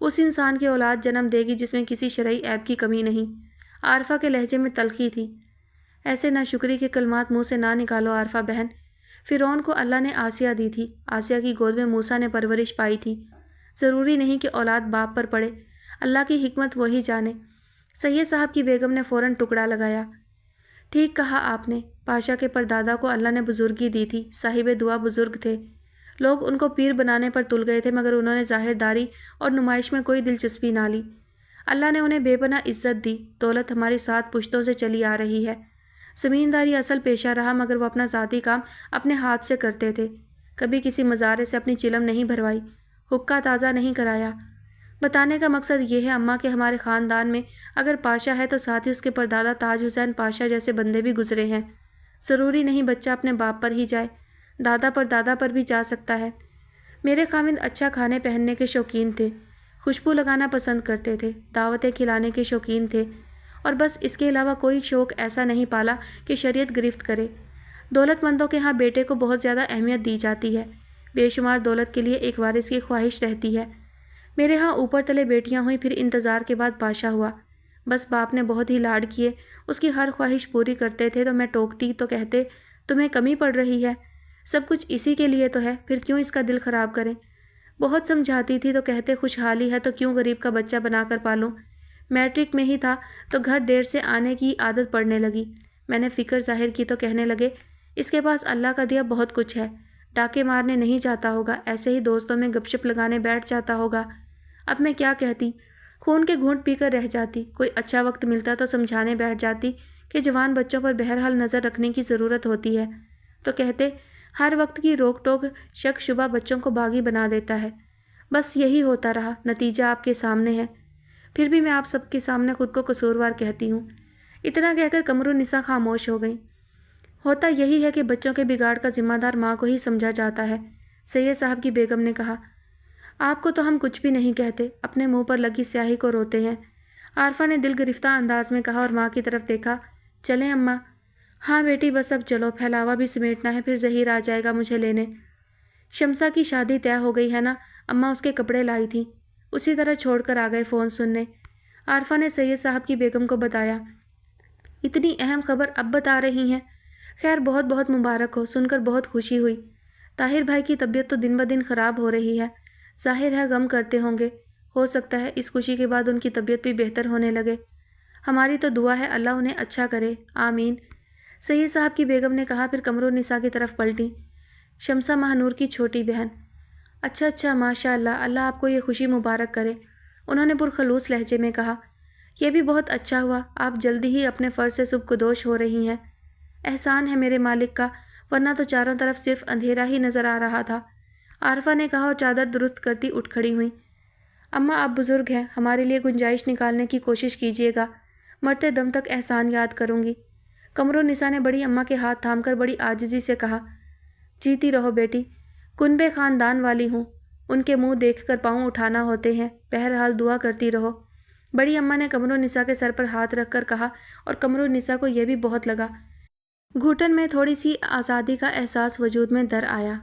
اس انسان کی اولاد جنم دے گی جس میں کسی شرعی عیب کی کمی نہیں۔ عارفہ کے لہجے میں تلخی تھی۔ ایسے ناشکری کے کلمات منہ سے نہ نکالو عارفہ بہن۔ فرعون کو اللہ نے آسیہ دی تھی، آسیہ کی گود میں موسیٰ نے پرورش پائی تھی۔ ضروری نہیں کہ اولاد باپ پر پڑے، اللہ کی حکمت وہی جانے۔ سید صاحب کی بیگم نے فوراً ٹکڑا لگایا۔ ٹھیک کہا آپ نے، پاشا کے پردادا کو اللہ نے بزرگی دی تھی، صاحب دعا بزرگ تھے۔ لوگ ان کو پیر بنانے پر تل گئے تھے مگر انہوں نے ظاہر داری اور نمائش میں کوئی دلچسپی نہ لی۔ اللہ نے انہیں بے پناہ عزت دی، دولت ہماری 7 پشتوں سے چلی آ رہی ہے۔ زمینداری اصل پیشہ رہا مگر وہ اپنا ذاتی کام اپنے ہاتھ سے کرتے تھے، کبھی کسی مزارے سے اپنی چلم نہیں بھروائی، حقہ تازہ نہیں کرایا۔ بتانے کا مقصد یہ ہے اماں کہ ہمارے خاندان میں اگر پاشا ہے تو ساتھ ہی اس کے پردادا تاج حسین پاشا جیسے بندے بھی گزرے ہیں۔ ضروری نہیں بچہ اپنے باپ پر ہی جائے، دادا پر دادا پر بھی جا سکتا ہے۔ میرے خاوند اچھا کھانے پہننے کے شوقین تھے، خوشبو لگانا پسند کرتے تھے، دعوتیں کھلانے کے شوقین تھے، اور بس اس کے علاوہ کوئی شوق ایسا نہیں پالا کہ شریعت گرفت کرے۔ دولت مندوں کے ہاں بیٹے کو بہت زیادہ اہمیت دی جاتی ہے، بے شمار دولت کے لیے ایک وارث کی خواہش رہتی ہے۔ میرے ہاں اوپر تلے بیٹیاں ہوئیں، پھر انتظار کے بعد پاشا ہوا۔ بس باپ نے بہت ہی لاڈ کیے، اس کی ہر خواہش پوری کرتے تھے تو میں ٹوکتی تو کہتے تمہیں کمی پڑ رہی ہے، سب کچھ اسی کے لیے تو ہے، پھر کیوں اس کا دل خراب کریں۔ بہت سمجھاتی تھی تو کہتے خوشحالی ہے تو کیوں غریب کا بچہ بنا کر پالوں۔ میٹرک میں ہی تھا تو گھر دیر سے آنے کی عادت پڑنے لگی۔ میں نے فکر ظاہر کی تو کہنے لگے اس کے پاس اللہ کا دیا بہت کچھ ہے، ڈاکے مارنے نہیں جاتا ہوگا، ایسے ہی دوستوں میں گپ شپ لگانے بیٹھ جاتا ہوگا۔ اب میں کیا کہتی، خون کے گھونٹ پی کر رہ جاتی۔ کوئی اچھا وقت ملتا تو سمجھانے بیٹھ جاتی کہ جوان بچوں پر بہرحال نظر رکھنے کی ضرورت ہوتی ہے، تو کہتے ہر وقت کی روک ٹوک شک شبہ بچوں کو باغی بنا دیتا ہے۔ بس یہی ہوتا رہا، نتیجہ آپ کے سامنے ہے۔ پھر بھی میں آپ سب کے سامنے خود کو قصوروار کہتی ہوں۔ اتنا کہہ کر قمرالنساء خاموش ہو گئیں۔ ہوتا یہی ہے کہ بچوں کے بگاڑ کا ذمہ دار ماں کو ہی سمجھا جاتا ہے، سید صاحب کی بیگم نے کہا۔ آپ کو تو ہم کچھ بھی نہیں کہتے، اپنے منہ پر لگی سیاہی کو روتے ہیں، عارفہ نے دل گرفتہ انداز میں کہا اور ماں کی طرف دیکھا۔ چلیں اماں؟ ہاں بیٹی بس اب چلو، پھیلاوا بھی سمیٹنا ہے، پھر ظہیر آ جائے گا مجھے لینے۔ شمسہ کی شادی طے ہو گئی ہے نا، اماں اس کے کپڑے لائی تھیں، اسی طرح چھوڑ کر آ گئے فون سننے۔ عارفہ نے سید صاحب کی بیگم کو بتایا۔ اتنی اہم خبر اب بتا رہی ہیں؟ خیر بہت بہت مبارک ہو، سن کر بہت خوشی ہوئی۔ طاہر بھائی کی طبیعت تو دن بدن خراب ہو رہی ہے، ظاہر ہے غم کرتے ہوں گے، ہو سکتا ہے اس خوشی کے بعد ان کی طبیعت بھی بہتر ہونے لگے۔ ہماری تو دعا ہے اللہ انہیں اچھا کرے، آمین، سید صاحب کی بیگم نے کہا، پھر قمرالنساء کی طرف پلٹی۔ شمسہ ماہنور کی چھوٹی بہن۔ اچھا ماشاء اللہ، اللہ آپ کو یہ خوشی مبارک کرے، انہوں نے پرخلوص لہجے میں کہا۔ یہ بھی بہت اچھا ہوا، آپ جلدی ہی اپنے فرض سے سبکدوش ہو رہی ہیں۔ احسان ہے میرے مالک کا، ورنہ تو چاروں طرف صرف اندھیرا ہی نظر آ رہا تھا، عارفہ نے کہا اور چادر درست کرتی اٹھ کھڑی ہوئیں۔ اماں آپ بزرگ ہیں، ہمارے لیے گنجائش نکالنے کی کوشش کیجیے گا، مرتے دم تک احسان یاد کروں گی۔ قمرالنساء نے بڑی اماں کے ہاتھ تھام کر بڑی عاجزی سے کہا۔ جیتی رہو بیٹی، کنبے خاندان والی ہوں، ان کے منہ دیکھ کر پاؤں اٹھانا ہوتے ہیں، بہرحال دعا کرتی رہو، بڑی اماں نے قمرالنساء کے سر پر ہاتھ رکھ کر کہا، اور قمرالنساء کو یہ بھی بہت لگا۔ گھٹن میں تھوڑی سی آزادی کا احساس وجود میں در آیا۔